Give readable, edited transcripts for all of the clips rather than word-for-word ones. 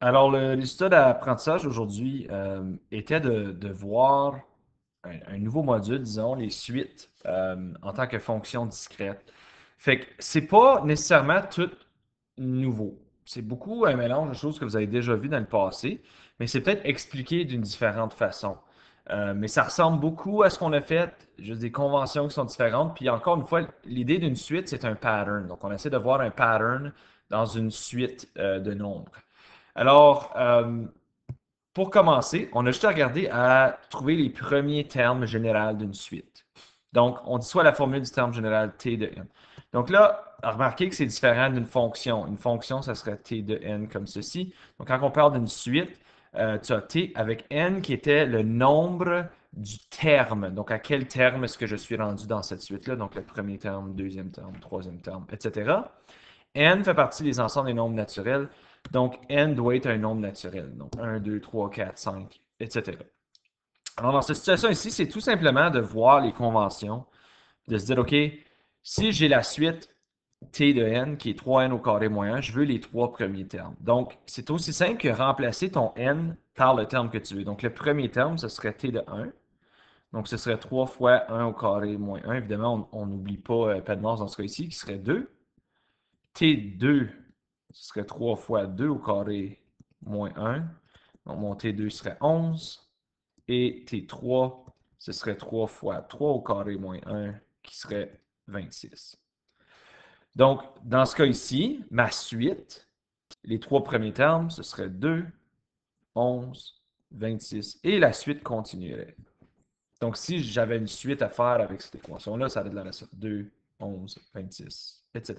Alors, le résultat d'apprentissage aujourd'hui était de voir un nouveau module, disons, les suites en tant que fonction discrète. Fait que c'est pas nécessairement tout nouveau. C'est beaucoup un mélange de choses que vous avez déjà vues dans le passé, mais c'est peut-être expliqué d'une différente façon. Mais ça ressemble beaucoup à ce qu'on a fait, juste des conventions qui sont différentes. Puis encore une fois, l'idée d'une suite, c'est un pattern. Donc, on essaie de voir un pattern dans une suite de nombres. Alors, pour commencer, on a juste à regarder à trouver les premiers termes généraux d'une suite. Donc, on dit soit la formule du terme général t de n. Donc là, remarquez que c'est différent d'une fonction. Une fonction, ça serait t de n comme ceci. Donc, quand on parle d'une suite, tu as t avec n qui était le nombre du terme. Donc, à quel terme est-ce que je suis rendu dans cette suite-là? Donc, le premier terme, deuxième terme, troisième terme, etc. N fait partie des ensembles des nombres naturels. Donc, n doit être un nombre naturel. Donc, 1, 2, 3, 4, 5, etc. Alors, dans cette situation ici, c'est tout simplement de voir les conventions, de se dire, OK, si j'ai la suite t de n qui est 3n au carré moins 1, je veux les trois premiers termes. Donc, c'est aussi simple que remplacer ton n par le terme que tu veux. Donc, le premier terme, ce serait t de 1. Donc, ce serait 3 fois 1 au carré moins 1. Évidemment, on n'oublie pas pas de masse dans ce cas ici, qui serait 2. T2, ce serait 3 fois 2 au carré moins 1. Donc, mon T2 serait 11. Et T3, ce serait 3 fois 3 au carré moins 1, qui serait 26. Donc, dans ce cas ici, ma suite, les trois premiers termes, ce serait 2, 11, 26. Et la suite continuerait. Donc, si j'avais une suite à faire avec cette équation-là, ça donnerait ça. 2, 11, 26, etc.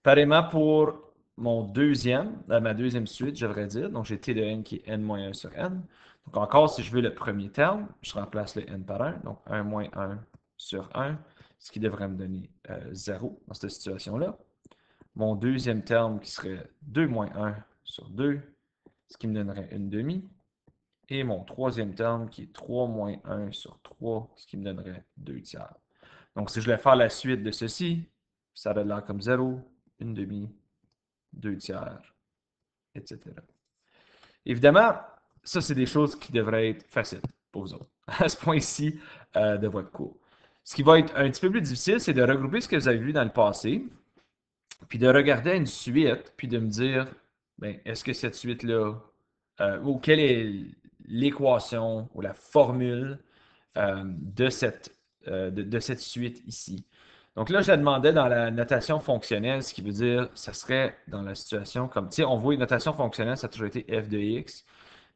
Pareillement pour ma deuxième suite, je devrais dire. Donc, j'ai t de n qui est n moins 1 sur n. Donc, encore, si je veux le premier terme, je remplace le n par 1. Donc, 1 moins 1 sur 1, ce qui devrait me donner 0 dans cette situation-là. Mon deuxième terme qui serait 2 moins 1 sur 2, ce qui me donnerait une demi. Et mon troisième terme qui est 3 moins 1 sur 3, ce qui me donnerait 2 tiers. Donc, si je voulais faire la suite de ceci, ça donne l'air comme 0, une demi, 2 tiers, etc. Évidemment, ça, c'est des choses qui devraient être faciles pour vous autres, à ce point-ci de votre cours. Ce qui va être un petit peu plus difficile, c'est de regrouper ce que vous avez vu dans le passé, puis de regarder une suite, puis de me dire, ben, est-ce que cette suite-là, ou quelle est l'équation ou la formule de cette suite ici. Donc là, je la demandais dans la notation fonctionnelle, ce qui veut dire, ça serait dans la situation comme, tu sais, on voit une notation fonctionnelle, ça a toujours été f de x,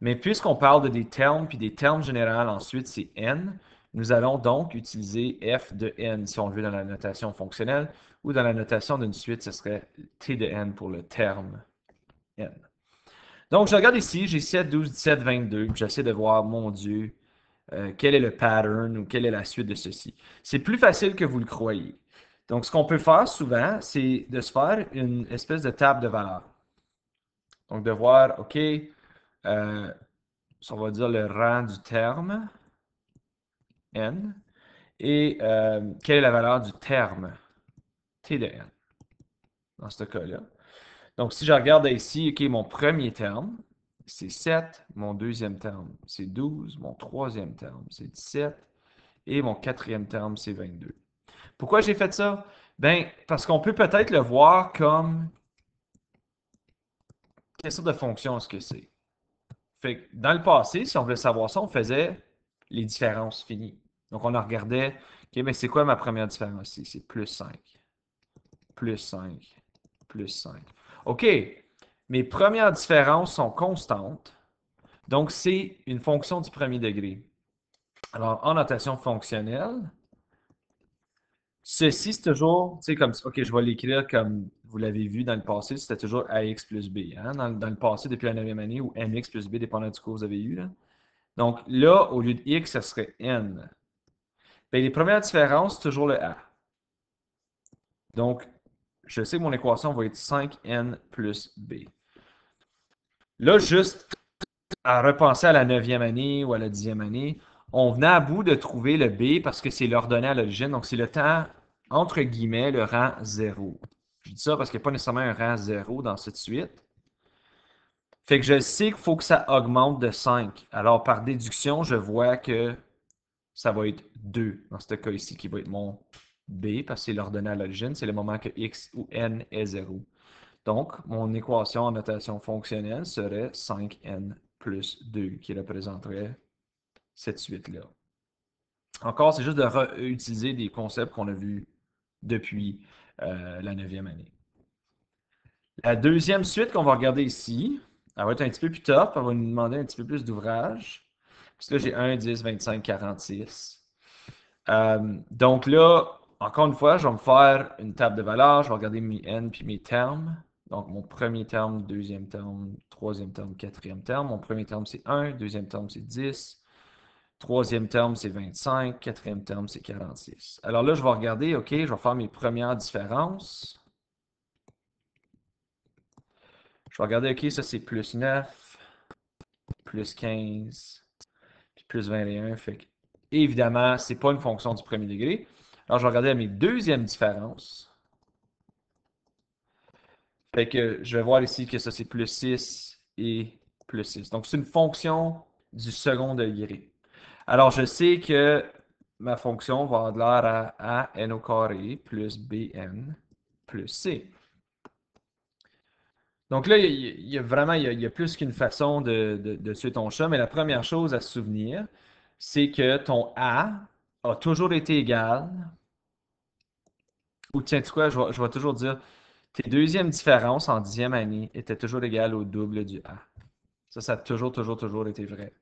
mais puisqu'on parle de des termes, puis des termes généraux ensuite, c'est n, nous allons donc utiliser f de n, si on le veut dans la notation fonctionnelle, ou dans la notation d'une suite, ce serait t de n pour le terme n. Donc, je regarde ici, j'ai 7, 12, 17, 22, puis j'essaie de voir, mon Dieu, quel est le pattern ou quelle est la suite de ceci. C'est plus facile que vous le croyez. Donc, ce qu'on peut faire souvent, c'est de se faire une espèce de table de valeurs. Donc, de voir, OK, on va dire le rang du terme, n, et quelle est la valeur du terme, t de n, dans ce cas-là. Donc, si je regarde ici, OK, mon premier terme, c'est 7, mon deuxième terme, c'est 12, mon troisième terme, c'est 17, et mon quatrième terme, c'est 22. Pourquoi j'ai fait ça? Ben, parce qu'on peut peut-être le voir comme quelle sorte de fonction est-ce que c'est. Fait que dans le passé, si on voulait savoir ça, on faisait les différences finies. Donc, on en regardait, OK, mais c'est quoi ma première différence ici? C'est plus 5, plus 5, plus 5. OK, mes premières différences sont constantes. Donc, c'est une fonction du premier degré. Alors, en notation fonctionnelle, ceci, c'est toujours, tu sais, comme, OK, je vais l'écrire comme vous l'avez vu dans le passé, c'était toujours AX plus B, hein, dans le passé, depuis la 9e année, ou MX plus B, dépendant du cours que vous avez eu, là. Donc, là, au lieu de X, ça serait N. Bien, les premières différences, c'est toujours le A. Donc, je sais que mon équation va être 5N plus B. Là, juste à repenser à la 9e année ou à la 10e année, on venait à bout de trouver le B parce que c'est l'ordonnée à l'origine. Donc, c'est le temps, entre guillemets, le rang 0. Je dis ça parce qu'il n'y a pas nécessairement un rang 0 dans cette suite. Fait que je sais qu'il faut que ça augmente de 5. Alors, par déduction, je vois que ça va être 2 dans ce cas ici, qui va être mon B, parce que c'est l'ordonnée à l'origine, c'est le moment que x ou n est 0. Donc, mon équation en notation fonctionnelle serait 5n plus 2, qui représenterait cette suite-là. Encore, c'est juste de réutiliser des concepts qu'on a vus depuis la 9e année. La deuxième suite qu'on va regarder ici, elle va être un petit peu plus top, elle va nous demander un petit peu plus d'ouvrage. Parce que là, j'ai 1, 10, 25, 46. Donc là, encore une fois, je vais me faire une table de valeurs, je vais regarder mes n puis mes termes. Donc mon premier terme, deuxième terme, troisième terme, quatrième terme. Mon premier terme, c'est 1, deuxième terme, c'est 10. Troisième terme, c'est 25. Quatrième terme, c'est 46. Alors là, je vais regarder, OK, je vais faire mes premières différences. Je vais regarder, OK, ça c'est plus 9, plus 15, puis plus 21. Fait que, évidemment, c'est pas une fonction du premier degré. Alors, je vais regarder mes deuxièmes différences. Fait que je vais voir ici que ça c'est plus 6 et plus 6. Donc, c'est une fonction du second degré. Alors, je sais que ma fonction va avoir de l'air à n au carré plus bn plus c. Donc là, il y a vraiment il y a plus qu'une façon de suivre ton chat, mais la première chose à se souvenir, c'est que ton a toujours été égal, ou tiens, tu sais quoi, je vais toujours dire, tes deuxièmes différences en 10e année étaient toujours égales au double du a. Ça a toujours, toujours, toujours été vrai.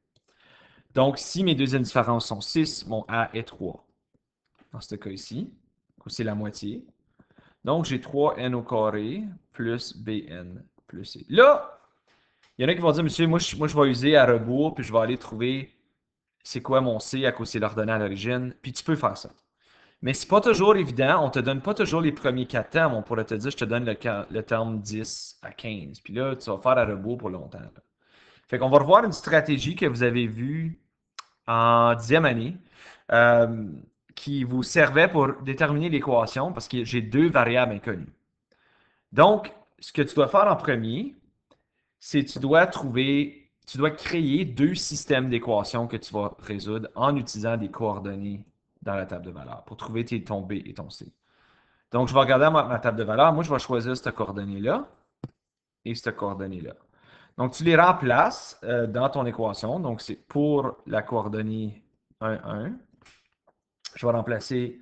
Donc, si mes deuxièmes différences sont 6, mon a est 3. Dans ce cas ici, c'est la moitié. Donc, j'ai 3n au carré plus bn plus c. Là, il y en a qui vont dire, monsieur, moi, je vais user à rebours, puis je vais aller trouver c'est quoi mon C à cause c'est l'ordonnée à l'origine, puis tu peux faire ça. Mais c'est pas toujours évident, on te donne pas toujours les premiers 4 termes, on pourrait te dire, je te donne le terme 10 à 15, puis là, tu vas faire à rebours pour longtemps. Là. Fait qu'on va revoir une stratégie que vous avez vue en 10e année, euh, qui vous servait pour déterminer l'équation, parce que j'ai deux variables inconnues. Donc, ce que tu dois faire en premier, c'est que tu dois créer deux systèmes d'équations que tu vas résoudre en utilisant des coordonnées dans la table de valeurs pour trouver ton B et ton C. Donc, je vais regarder ma table de valeurs. Moi, je vais choisir cette coordonnée-là et cette coordonnée-là. Donc, tu les remplaces dans ton équation. Donc, c'est pour la coordonnée 1, 1. Je vais remplacer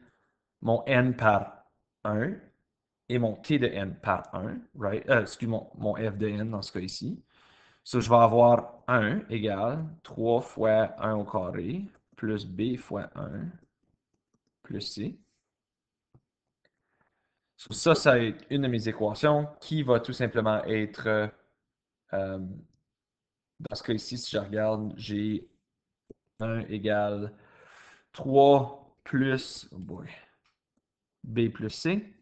mon n par 1 et mon t de n par 1. Right? Excuse-moi, mon f de n dans ce cas ici. So, je vais avoir 1 égale 3 fois 1 au carré plus b fois 1 plus c. So, ça va être une de mes équations qui va tout simplement être, dans ce cas ici, si je regarde, j'ai 1 égale 3 plus oh boy, b plus c.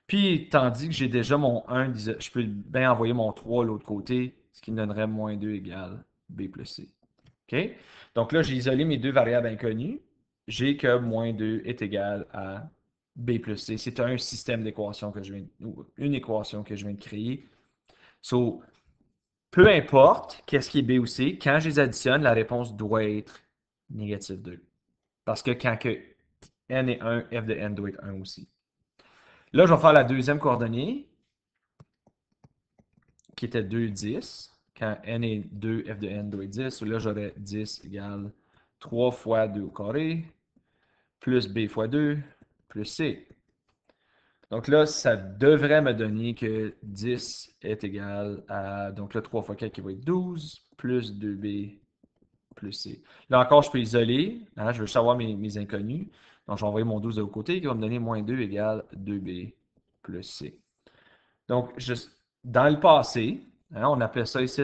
Puis, tandis que j'ai déjà mon 1, je peux bien envoyer mon 3 de l'autre côté, ce qui me donnerait moins 2 égale b plus c. OK? Donc là, j'ai isolé mes deux variables inconnues. J'ai que moins 2 est égal à b plus c. C'est un système d'équations que je viens une équation que je viens de créer. So, peu importe qu'est-ce qui est b ou c, quand je les additionne, la réponse doit être négative 2. Parce que quand que n est 1, f de n doit être 1 aussi. Là, je vais faire la deuxième coordonnée, qui était 2, 10. Quand n est 2, f de n doit être 10. Là, j'aurais 10 égale 3 fois 2 au carré, plus b fois 2, plus c. Donc là, ça devrait me donner que 10 est égal à, donc là, 3 fois 4 qui va être 12, plus 2b plus c. Là encore, je peux isoler, hein, je veux savoir mes inconnus. Donc, je vais envoyer mon 12 de l'autre côté qui va me donner moins 2 égale 2b plus c. Donc, juste, dans le passé, hein, on appelle ça ici,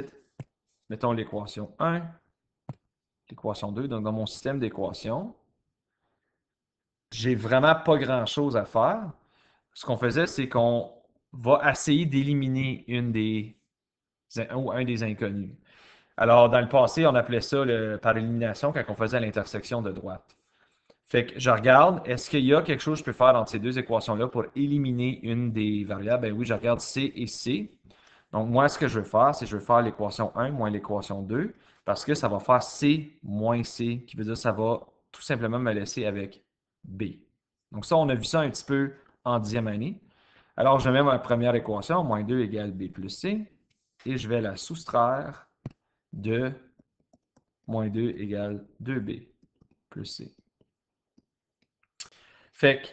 mettons l'équation 1, l'équation 2. Donc, dans mon système d'équations, j'ai vraiment pas grand-chose à faire. Ce qu'on faisait, c'est qu'on va essayer d'éliminer un des inconnus. Alors, dans le passé, on appelait ça par élimination quand on faisait l'intersection de droite. Fait que je regarde, est-ce qu'il y a quelque chose que je peux faire entre ces deux équations-là pour éliminer une des variables? Ben oui, je regarde C et C. Donc, moi, ce que je vais faire, c'est que je vais faire l'équation 1 moins l'équation 2 parce que ça va faire C moins C, qui veut dire que ça va tout simplement me laisser avec B. Donc, ça, on a vu ça un petit peu en 10e année. Alors, je mets ma première équation, moins 2 égale B plus C, et je vais la soustraire de moins 2 égale 2B plus C. Fait que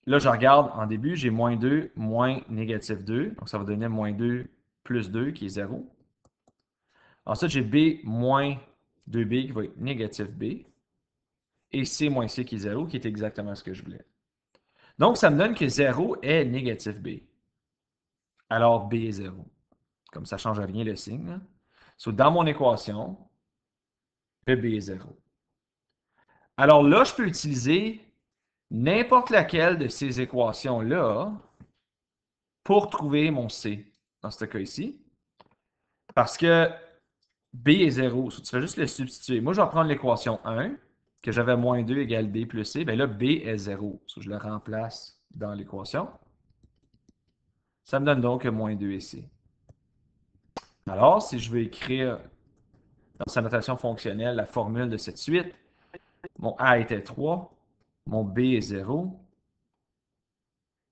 là, je regarde en début, j'ai moins 2 moins négatif 2. Donc, ça va donner moins 2 plus 2 qui est 0. Ensuite, j'ai B moins 2B qui va être négatif B. Et C moins C qui est 0 qui est exactement ce que je voulais. Donc, ça me donne que 0 est négatif B. Alors, B est 0. Comme ça ne change rien le signe. So, dans mon équation, B est 0. Alors là, je peux utiliser n'importe laquelle de ces équations-là pour trouver mon C, dans ce cas ici. Parce que B est 0. Tu fais juste le substituer. Moi, je vais prendre l'équation 1, que j'avais moins 2 égale B plus C. Bien là, B est 0. Je le remplace dans l'équation. Ça me donne donc moins 2 et C. Alors, si je veux écrire dans sa notation fonctionnelle la formule de cette suite, mon A était 3, mon B est 0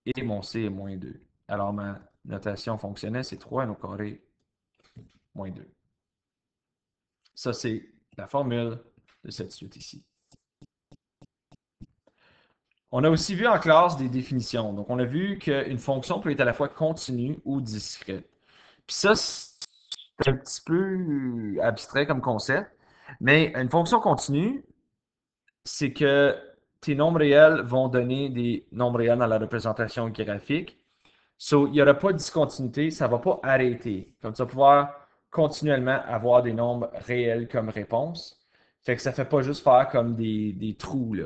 et mon C est moins 2. Alors, ma notation fonctionnelle, c'est 3 au carré moins 2. Ça, c'est la formule de cette suite ici. On a aussi vu en classe des définitions. Donc, on a vu qu'une fonction peut être à la fois continue ou discrète. Puis ça, c'est un petit peu abstrait comme concept, mais une fonction continue, c'est que tes nombres réels vont donner des nombres réels dans la représentation graphique. So, il n'y aura pas de discontinuité, ça ne va pas arrêter. Comme tu vas pouvoir continuellement avoir des nombres réels comme réponse. Fait que ça ne fait pas juste faire comme des trous, là.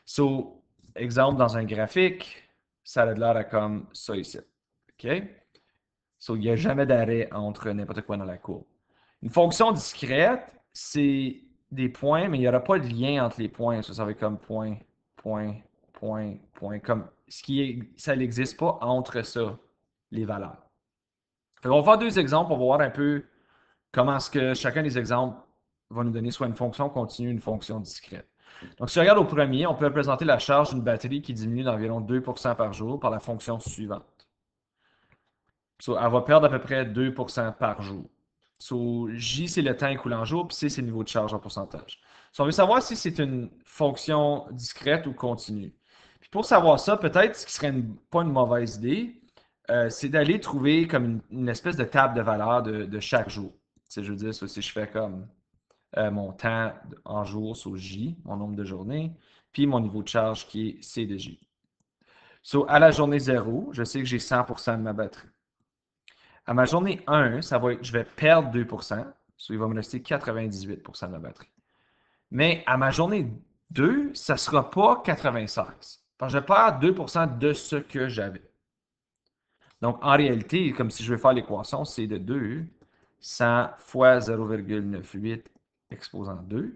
So, exemple, dans un graphique, ça a l'air à comme ça ici. OK? So, il n'y a jamais d'arrêt entre n'importe quoi dans la courbe. Une fonction discrète, c'est des points, mais il n'y aura pas de lien entre les points. Ça va être comme point, point, point, point. Comme ça n'existe pas entre ça, les valeurs. On va faire deux exemples. On va voir un peu comment est-ce que chacun des exemples va nous donner soit une fonction continue, une fonction discrète. Donc, si on regarde au premier, on peut représenter la charge d'une batterie qui diminue d'environ 2% par jour par la fonction suivante. So, elle va perdre à peu près 2% par jour. So, J, c'est le temps écoulé en jour, puis C, c'est le niveau de charge en pourcentage. So, on veut savoir si c'est une fonction discrète ou continue. Puis pour savoir ça, peut-être ce qui serait pas une mauvaise idée, c'est d'aller trouver comme une espèce de table de valeur de chaque jour. Je veux dire, si je fais comme mon temps en jour sur J, mon nombre de journées, puis mon niveau de charge qui est C de J. So, à la journée 0, je sais que j'ai 100% de ma batterie. À ma journée 1, ça va être, je vais perdre 2%, so il va me rester 98% de ma batterie. Mais à ma journée 2, ça ne sera pas 96. Parce que je perds 2% de ce que j'avais. Donc, en réalité, comme si je veux faire l'équation, c'est de 2, 100 fois 0,98 exposant 2. Vous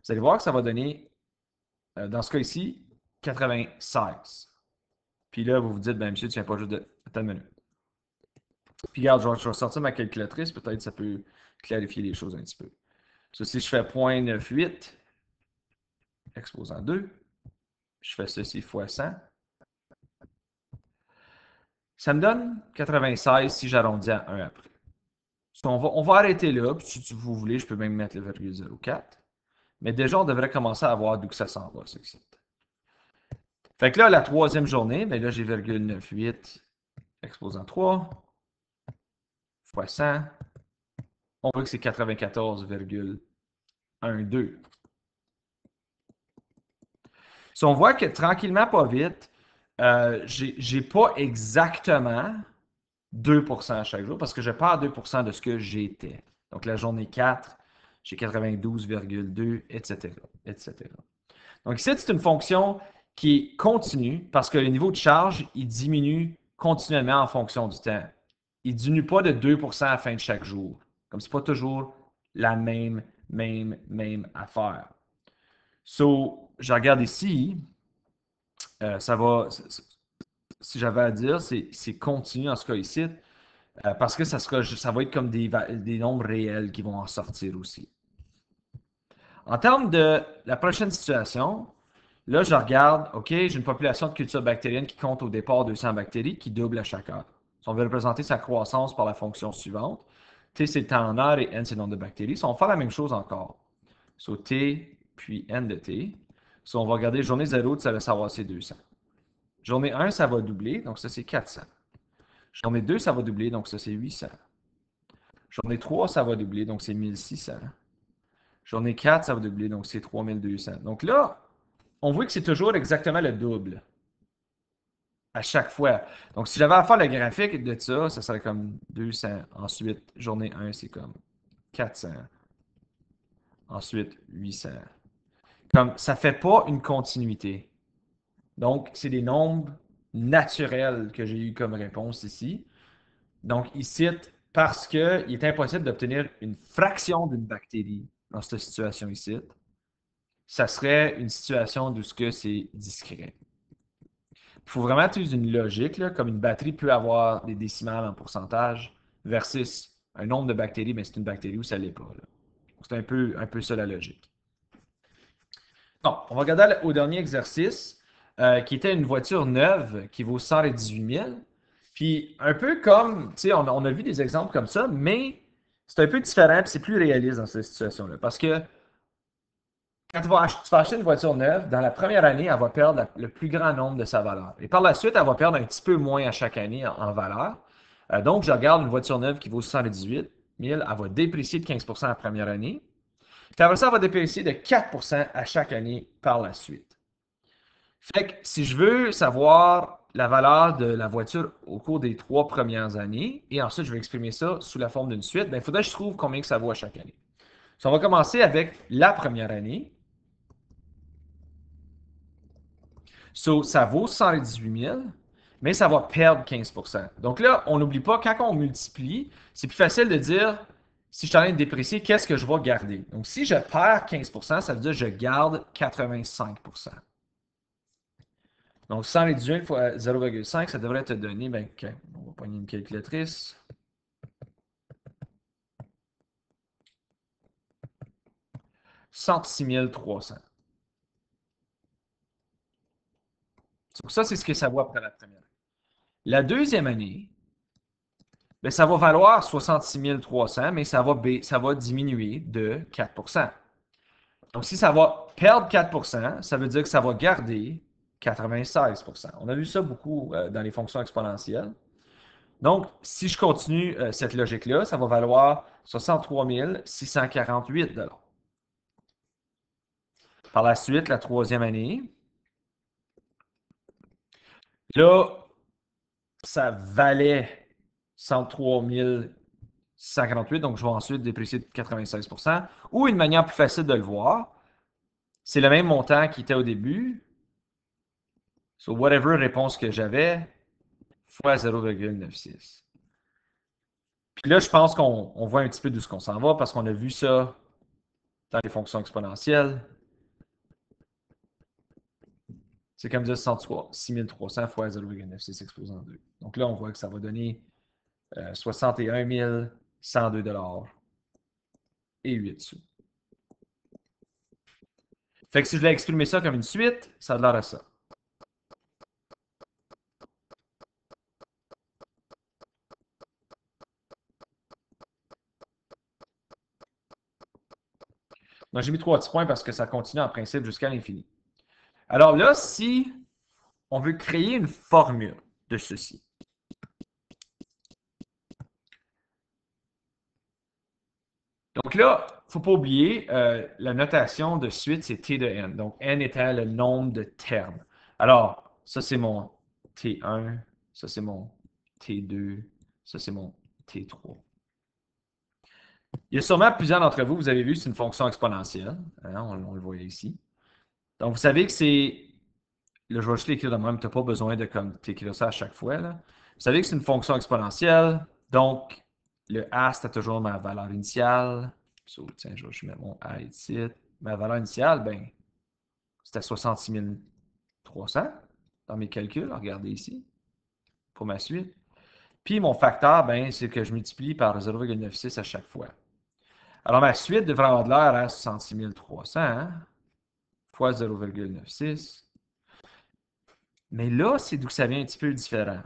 allez voir que ça va donner, dans ce cas ici, 96. Puis là, vous vous dites, ben monsieur, tu viens pas juste de... Attends une minute. Puis regarde, je vais sortir ma calculatrice, peut-être ça peut clarifier les choses un petit peu. So, si je fais 0,98 exposant 2, je fais ceci fois 100, ça me donne 96 si j'arrondis à 1 après. So, on va arrêter là, puis si vous voulez, je peux même mettre le 0,04. Mais déjà, on devrait commencer à voir d'où que ça s'en va, ça. Fait que là, la troisième journée, mais là, j'ai 0,98 exposant 3 fois 100. On voit que c'est 94,12. Si on voit que tranquillement, pas vite, j'ai pas exactement 2% à chaque jour parce que je perds 2% de ce que j'étais. Donc, la journée 4, j'ai 92,2, etc., etc. Donc, ici, c'est une fonction qui est continue parce que le niveau de charge, il diminue continuellement en fonction du temps. Il ne diminue pas de 2% à la fin de chaque jour. Comme ce n'est pas toujours la même affaire. So, je regarde ici, ça va, si j'avais à dire, c'est continu en ce cas ici. parce que ça va être comme des nombres réels qui vont en sortir aussi. En termes de la prochaine situation, là, je regarde, OK, j'ai une population de culture bactérienne qui compte au départ 200 bactéries qui double à chaque heure. Si on veut représenter sa croissance par la fonction suivante, T c'est le temps en heure et N c'est le nombre de bactéries. Si on va faire la même chose encore. So, T puis N de T. Si on va regarder journée 0, ça va savoir c'est 200. Journée 1, ça va doubler, donc ça c'est 400. Journée 2, ça va doubler, donc ça c'est 800. Journée 3, ça va doubler, donc c'est 1600. Journée 4, ça va doubler, donc c'est 3200. Donc là, on voit que c'est toujours exactement le double à chaque fois. Donc si j'avais à faire le graphique de ça, ça serait comme 200. Ensuite, journée 1, c'est comme 400. Ensuite, 800. Comme ça ne fait pas une continuité. Donc, c'est des nombres naturels que j'ai eu comme réponse ici. Donc, il cite parce qu'il est impossible d'obtenir une fraction d'une bactérie dans cette situation ici. Ça serait une situation d'où ce que c'est discret. Il faut vraiment utiliser une logique, là, comme une batterie peut avoir des décimales en pourcentage versus un nombre de bactéries, mais c'est une bactérie où ça ne l'est pas. C'est un peu ça la logique. Bon, on va regarder au dernier exercice, qui était une voiture neuve qui vaut 118 000. Puis un peu comme, tu sais, on a vu des exemples comme ça, mais c'est un peu différent, puis c'est plus réaliste dans cette situation-là. Parce que quand tu vas acheter une voiture neuve, dans la première année, elle va perdre le plus grand nombre de sa valeur. Et par la suite, elle va perdre un petit peu moins à chaque année en valeur. Donc, je regarde une voiture neuve qui vaut 118 000, elle va déprécier de 15 la première année. Puis après ça, elle va déprécier de 4 à chaque année par la suite. Fait que si je veux savoir la valeur de la voiture au cours des 3 premières années, et ensuite je vais exprimer ça sous la forme d'une suite, il faudrait que je trouve combien que ça vaut à chaque année. So, on va commencer avec la première année. So, ça vaut 118 000, mais ça va perdre 15 Donc là, on n'oublie pas, quand on multiplie, c'est plus facile de dire, si je suis en train de déprécier, qu'est-ce que je vais garder? Donc, si je perds 15 ça veut dire que je garde 85 Donc, 118 fois 0,5, ça devrait te donner, ben, on va prendre une calculatrice. 106 300. Donc, ça, c'est ce que ça vaut après la première. La deuxième année, ben, ça va valoir 66 300, mais ça va diminuer de 4 Donc, si ça va perdre 4 ça veut dire que ça va garder 96 On a vu ça beaucoup dans les fonctions exponentielles. Donc, si je continue cette logique-là, ça va valoir 63 648 Par la suite, la troisième année, là, ça valait 103 648, donc je vais ensuite déprécier de 96 Ou une manière plus facile de le voir, c'est le même montant qui était au début. So, whatever réponse que j'avais, fois 0,96. Puis là, je pense qu'on voit un petit peu d'où ce qu'on s'en va parce qu'on a vu ça dans les fonctions exponentielles. C'est comme dire 6300 fois 0,96 exposé en 2. Donc là, on voit que ça va donner 61 102 et 8 sous. Fait que si je voulais exprimer ça comme une suite, ça a l'air à ça. Donc j'ai mis 3 petits points parce que ça continue en principe jusqu'à l'infini. Alors là, si on veut créer une formule de ceci, donc là, il ne faut pas oublier, la notation de suite, c'est T de N. Donc, N étant le nombre de termes. Alors, ça, c'est mon T1, ça, c'est mon T2, ça, c'est mon T3. Il y a sûrement plusieurs d'entre vous, vous avez vu, c'est une fonction exponentielle. Hein, on le voyait ici. Donc, vous savez que c'est... Là, je vais juste l'écrire de même, tu n'as pas besoin de comme t'écrire ça à chaque fois. Là. Vous savez que c'est une fonction exponentielle. Donc, le A, c'était toujours ma valeur initiale. So, tiens, je mets mon A ici. Ma valeur initiale, ben, c'était 66 300 dans mes calculs. Regardez ici, pour ma suite. Puis mon facteur, ben, c'est que je multiplie par 0,96 à chaque fois. Alors ma suite devrait avoir de l'air à 66 300 hein, fois 0,96. Mais là, c'est d'où ça vient un petit peu différent.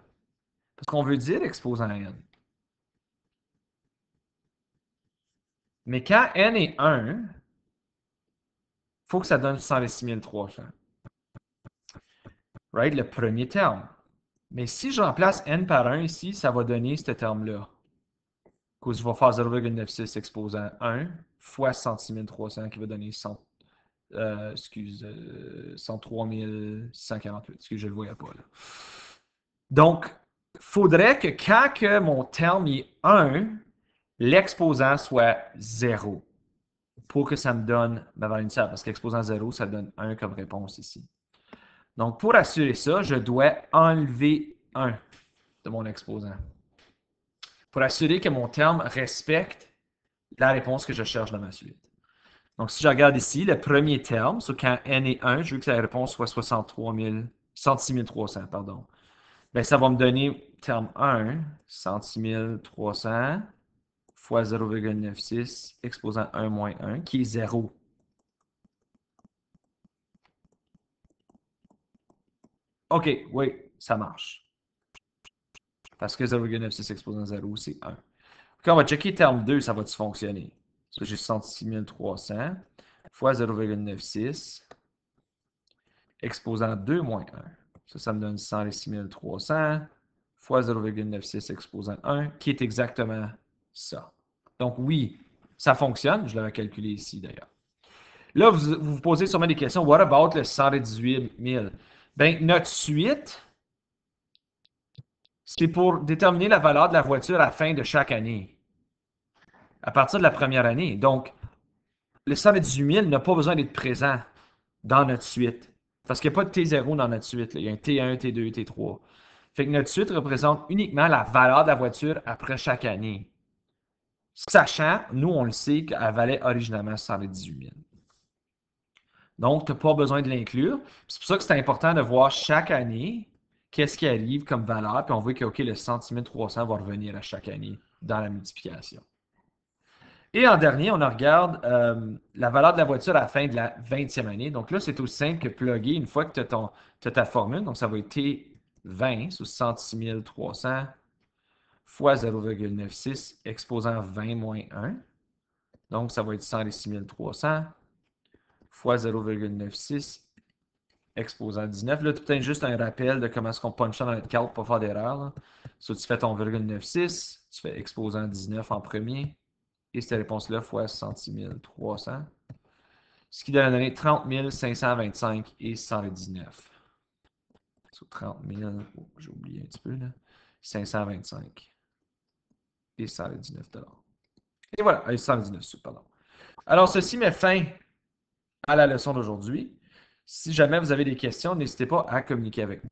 Parce qu'on veut dire exposant n. Mais quand n est 1, il faut que ça donne 106 300. Right? Le premier terme. Mais si je remplace n par 1 ici, ça va donner ce terme-là. Je vais faire 0,96 exposant 1 fois 106 300 qui va donner 103 648. Excuse, je ne le voyais pas là. Donc, il faudrait que quand que mon terme est 1, l'exposant soit 0 pour que ça me donne ma valeur initiale. Parce qu'exposant 0, ça donne 1 comme réponse ici. Donc, pour assurer ça, je dois enlever 1 de mon exposant. Pour assurer que mon terme respecte la réponse que je cherche dans ma suite. Donc, si je regarde ici, le premier terme, so quand n est 1, je veux que la réponse soit 106 300, pardon. Bien, ça va me donner terme 1, 106 300 fois 0,96 exposant 1 moins 1, qui est 0. OK, oui, ça marche. Parce que 0,96 exposant 0, c'est 1. Quand on va checker terme 2, ça va-tu fonctionner? So, j'ai 106 300 fois 0,96 exposant 2 moins 1. Ça me donne 106 300 fois 0,96 exposant 1, qui est exactement ça. Donc oui, ça fonctionne. Je l'avais calculé ici d'ailleurs. Là, vous vous posez sûrement des questions. What about le 118 000? Bien, notre suite, c'est pour déterminer la valeur de la voiture à la fin de chaque année, à partir de la première année. Donc, le 118 000 n'a pas besoin d'être présent dans notre suite. Parce qu'il n'y a pas de T0 dans notre suite. Là. Il y a un T1, T2, T3. Fait que notre suite représente uniquement la valeur de la voiture après chaque année. Sachant, nous, on le sait qu'elle valait originalement 118 000. Donc, tu n'as pas besoin de l'inclure. C'est pour ça que c'est important de voir chaque année qu'est-ce qui arrive comme valeur. Puis on voit que OK, le 106 300 va revenir à chaque année dans la multiplication. Et en dernier, on regarde la valeur de la voiture à la fin de la 20e année. Donc là, c'est aussi simple que plugger une fois que tu as ta formule. Donc ça va être T20 sous 106 300 fois 0,96 exposant 20 moins 1. Donc ça va être 106 300 fois 0,96 exposant 19. Là, tu as peut-être juste un rappel de comment est-ce qu'on punch ça dans notre calque pour pas faire d'erreur. So, tu fais ton 0,96, tu fais exposant 19 en premier. Et cette réponse-là fois 66 300. Ce qui donne 30 525 et 119. Sur 30 000, oh, j'ai oublié un petit peu, là. 525 et 119 $. Et voilà, 119, pardon. Alors, ceci met fin à la leçon d'aujourd'hui. Si jamais vous avez des questions, n'hésitez pas à communiquer avec moi.